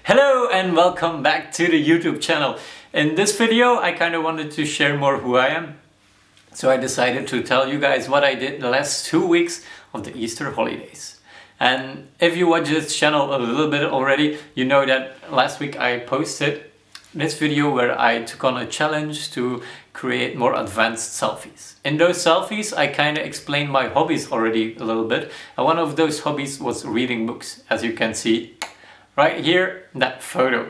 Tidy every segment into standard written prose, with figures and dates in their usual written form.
Hello and welcome back to the YouTube channel. In this video I kind of wanted to share more who I am. So I decided to tell you guys what I did the last 2 weeks of the Easter holidays. And if you watch this channel a little bit already, you know that last week I posted this video where I took on a challenge to create more advanced selfies. In those selfies I kind of explained my hobbies already a little bit. And one of those hobbies was reading books, as you can see right here, that photo.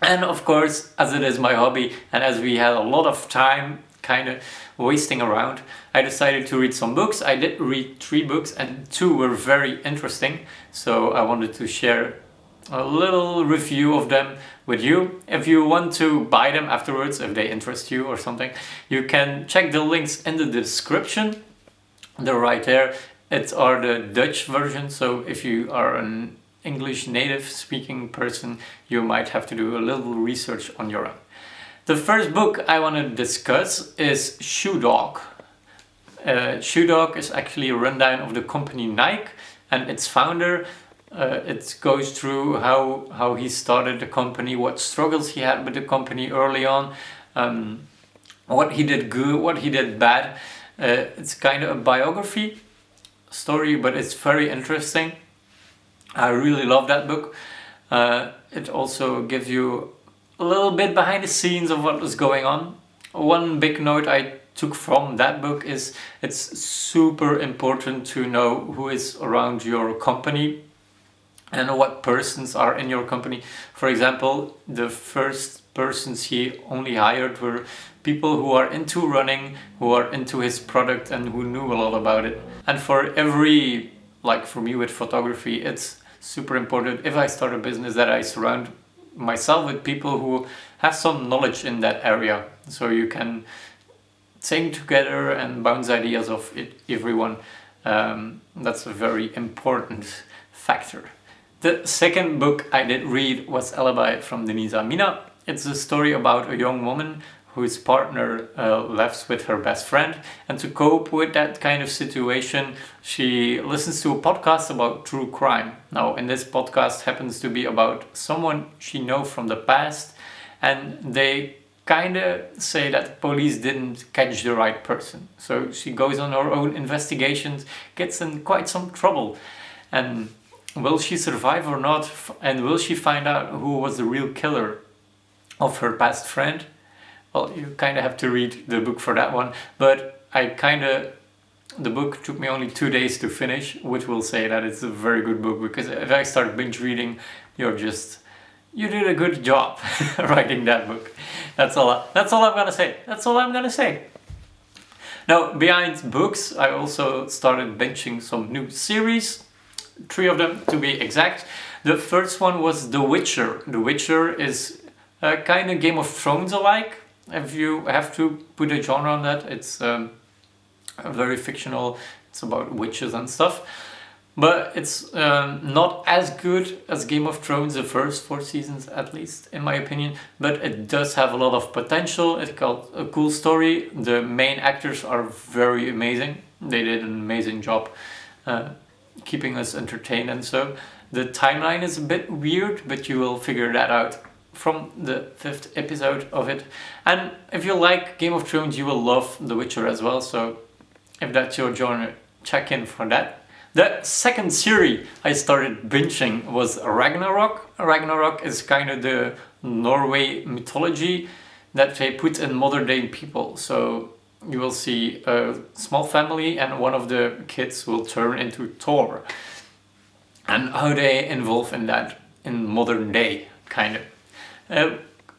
And of course, as it is my hobby and as we had a lot of time kind of wasting around, I decided to read some books. I did read 3 books and 2 were very interesting. So I wanted to share a little review of them with you. If you want to buy them afterwards, if they interest you or something, you can check the links in the description. They're right there. It's the Dutch version, so if you are an English native speaking person, you might have to do a little research on your own. The first book I want to discuss is Shoe Dog. Shoe Dog is actually a rundown of the company Nike and its founder. It goes through how he started the company, what struggles he had with the company early on, what he did good, what he did bad. It's kind of a biography story, but it's very interesting. I really love that book. It also gives you a little bit behind the scenes of what was going on. One big note I took from that book is it's super important to know who is around your company and what persons are in your company. For example, the first persons he only hired were people who are into running, who are into his product and who knew a lot about it. And for every, like for me with photography, it's super important if I start a business that I surround myself with people who have some knowledge in that area, so you can think together and bounce ideas off everyone. That's a very important factor. The second book I did read was Alibi from Denise Amina. It's a story about a young woman whose partner left with her best friend, and to cope with that kind of situation she listens to a podcast about true crime. Now in this podcast happens to be about someone she knows from the past, and they kind of say that the police didn't catch the right person. So she goes on her own investigations, gets in quite some trouble, and will she survive or not, and will she find out who was the real killer of her past friend? Well, you kind of have to read the book for that one, but the book took me only 2 days to finish, which will say that it's a very good book, because if I start binge reading, you did a good job writing that book. That's all I'm gonna say. That's all I'm gonna say. Now, behind books, I also started binging some new series, 3 of them to be exact. The first one was The Witcher. The Witcher is kind of Game of Thrones alike. If you have to put a genre on that, it's very fictional. It's about witches and stuff, but it's not as good as Game of Thrones, the first 4 seasons at least, in my opinion. But it does have a lot of potential. It's got a cool story. The main actors are very amazing. They did an amazing job keeping us entertained, and so the timeline is a bit weird, but you will figure that out from the 5th episode of it. And if you like Game of Thrones, you will love The Witcher as well, so if that's your genre, check in for that. The second series I started binging was Ragnarok. Ragnarok is kind of the Norway mythology that they put in modern day people. So you will see a small family and one of the kids will turn into Thor, and how they involve in that in modern day kind of.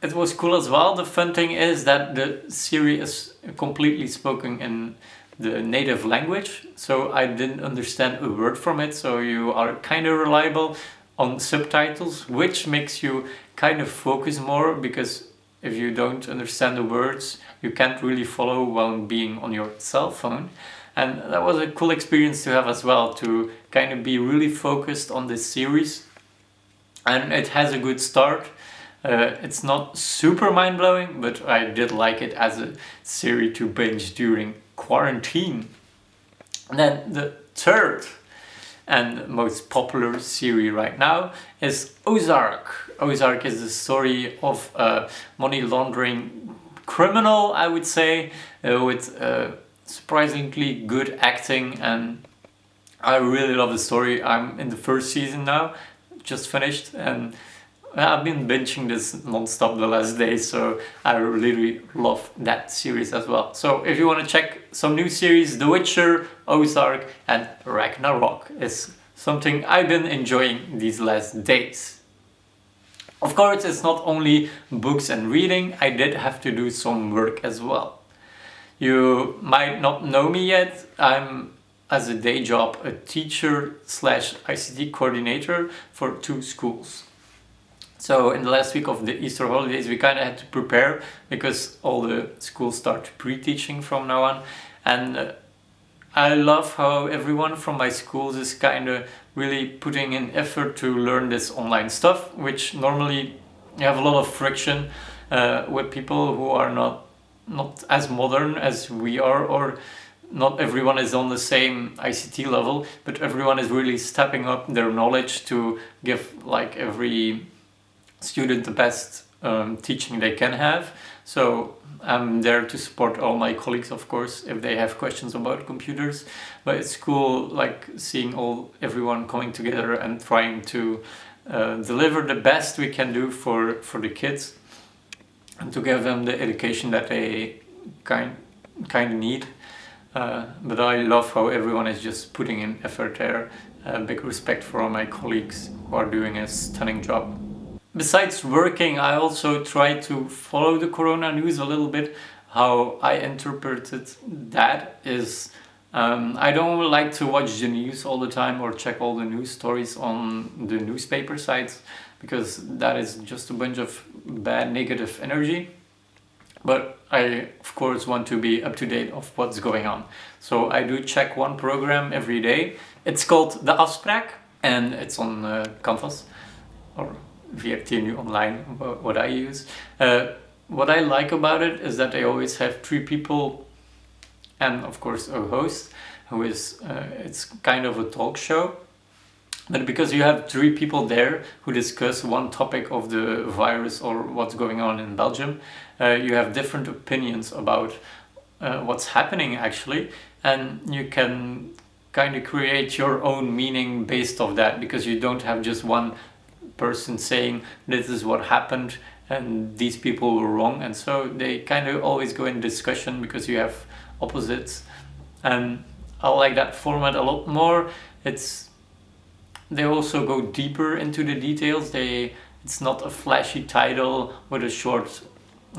It was cool as well. The fun thing is that the series is completely spoken in the native language, so I didn't understand a word from it, so you are kind of reliable on subtitles, which makes you kind of focus more, because if you don't understand the words, you can't really follow while being on your cell phone. And that was a cool experience to have as well, to kind of be really focused on this series. And it has a good start. It's not super mind-blowing, but I did like it as a series to binge during quarantine. And then the third and most popular series right now is Ozark. Ozark is the story of a money laundering criminal, I would say, with surprisingly good acting, and I really love the story. I'm in the first season now, just finished, and I've been binging this non-stop the last days, so I really love that series as well. So if you want to check some new series, The Witcher, Ozark and Ragnarok is something I've been enjoying these last days. Of course, it's not only books and reading, I did have to do some work as well. You might not know me yet, I'm as a day job a teacher / ICT coordinator for 2 schools. So in the last week of the Easter holidays, we kind of had to prepare because all the schools start pre-teaching from now on. And I love how everyone from my schools is kind of really putting in effort to learn this online stuff, which normally you have a lot of friction with people who are not as modern as we are, or not everyone is on the same ICT level, but everyone is really stepping up their knowledge to give like every student the best teaching they can have. So I'm there to support all my colleagues, of course, if they have questions about computers. But it's cool, like seeing everyone coming together and trying to deliver the best we can do for the kids and to give them the education that they kind of need. But I love how everyone is just putting in effort there. Big respect for all my colleagues who are doing a stunning job. Besides working, I also try to follow the corona news a little bit. How I interpreted that is, I don't like to watch the news all the time or check all the news stories on the newspaper sites, because that is just a bunch of bad negative energy. But I, of course, want to be up to date of what's going on. So I do check one program every day. It's called De Afspraak, and it's on Canvas, or VRT Nu Online, what I use. What I like about it is that they always have 3 people and of course a host who is, it's kind of a talk show. But because you have 3 people there who discuss one topic of the virus or what's going on in Belgium, you have different opinions about what's happening actually, and you can kind of create your own meaning based off that, because you don't have just one person saying this is what happened and these people were wrong, and so they kind of always go in discussion because you have opposites. And I like that format a lot more. They also go deeper into the details. It's not a flashy title with a short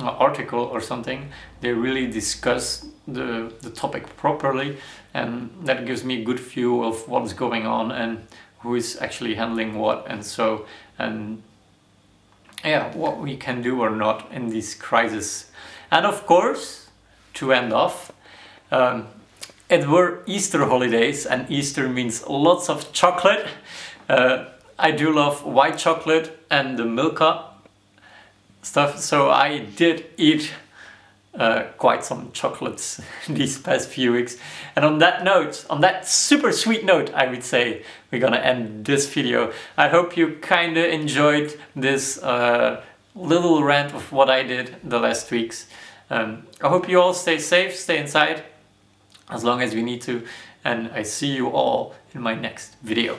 article or something. They really discuss the topic properly, and that gives me a good view of what's going on and who is actually handling what, and yeah, what we can do or not in this crisis. And of course, to end off, it were Easter holidays, and Easter means lots of chocolate. I do love white chocolate and the Milka stuff, so I did eat quite some chocolates these past few weeks. And on that note, on that super sweet note, I would say we're gonna end this video. I hope you kinda enjoyed this little rant of what I did the last weeks. I hope you all stay safe, stay inside as long as we need to, and I see you all in my next video.